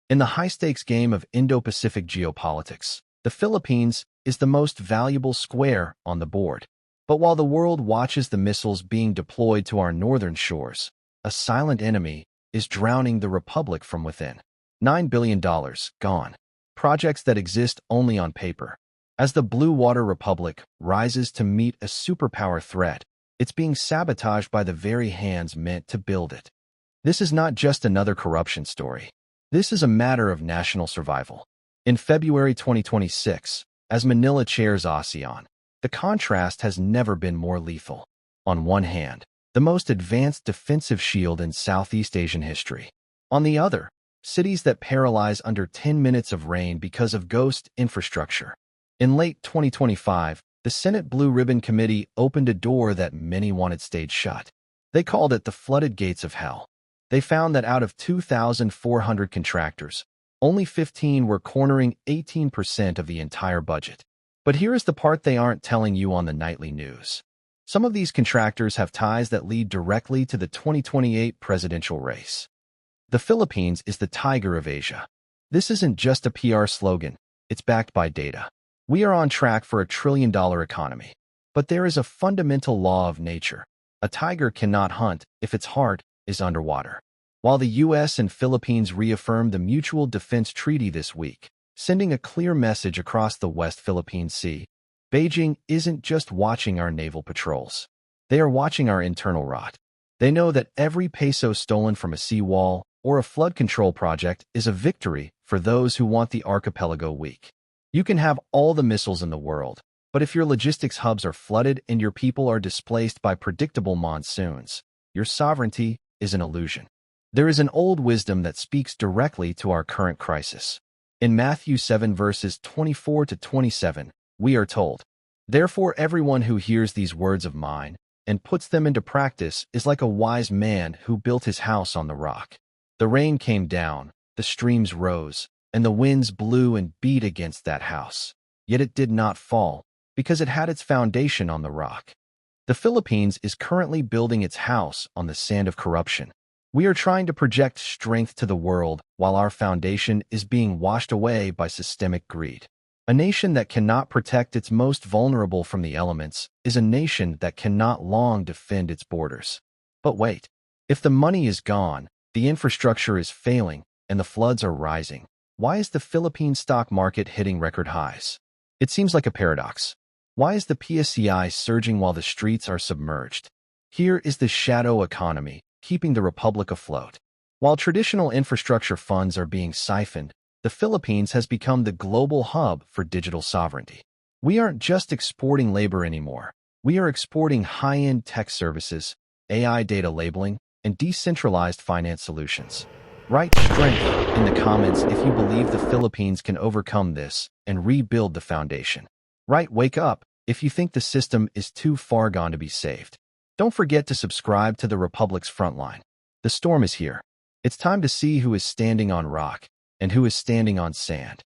In the high-stakes game of Indo-Pacific geopolitics, the Philippines is the most valuable square on the board. But while the world watches the missiles being deployed to our northern shores, a silent enemy is drowning the republic from within. $9 billion gone. Projects that exist only on paper. As the Blue Water Republic rises to meet a superpower threat, it's being sabotaged by the very hands meant to build it. This is not just another corruption story. This is a matter of national survival. In February 2026, as Manila chairs ASEAN, the contrast has never been more lethal. On one hand, the most advanced defensive shield in Southeast Asian history. On the other, cities that paralyze under 10 minutes of rain because of ghost infrastructure. In late 2025, the Senate Blue Ribbon Committee opened a door that many wanted stayed shut. They called it the flooded gates of hell. They found that out of 2,400 contractors, only 15 were cornering 18% of the entire budget. But here is the part they aren't telling you on the nightly news. Some of these contractors have ties that lead directly to the 2028 presidential race. The Philippines is the tiger of Asia. This isn't just a PR slogan, it's backed by data. We are on track for a $1 trillion economy. But there is a fundamental law of nature. A tiger cannot hunt if its heart is underwater. While the U.S. and Philippines reaffirmed the Mutual Defense Treaty this week, sending a clear message across the West Philippine Sea, Beijing isn't just watching our naval patrols. They are watching our internal rot. They know that every peso stolen from a seawall or a flood control project is a victory for those who want the archipelago weak. You can have all the missiles in the world, but if your logistics hubs are flooded and your people are displaced by predictable monsoons, your sovereignty is an illusion. There is an old wisdom that speaks directly to our current crisis. In Matthew 7 verses 24 to 27, we are told, "Therefore everyone who hears these words of mine and puts them into practice is like a wise man who built his house on the rock. The rain came down, the streams rose, and the winds blew and beat against that house. Yet it did not fall, because it had its foundation on the rock." The Philippines is currently building its house on the sand of corruption. We are trying to project strength to the world while our foundation is being washed away by systemic greed. A nation that cannot protect its most vulnerable from the elements is a nation that cannot long defend its borders. But wait, if the money is gone, the infrastructure is failing, and the floods are rising, why is the Philippine stock market hitting record highs? It seems like a paradox. Why is the PSCI surging while the streets are submerged? Here is the shadow economy, keeping the republic afloat. While traditional infrastructure funds are being siphoned, the Philippines has become the global hub for digital sovereignty. We aren't just exporting labor anymore. We are exporting high-end tech services, AI data labeling, and decentralized finance solutions. Write strength in the comments if you believe the Philippines can overcome this and rebuild the foundation. Write wake up if you think the system is too far gone to be saved. Don't forget to subscribe to the Republic's Frontline. The storm is here. It's time to see who is standing on rock and who is standing on sand.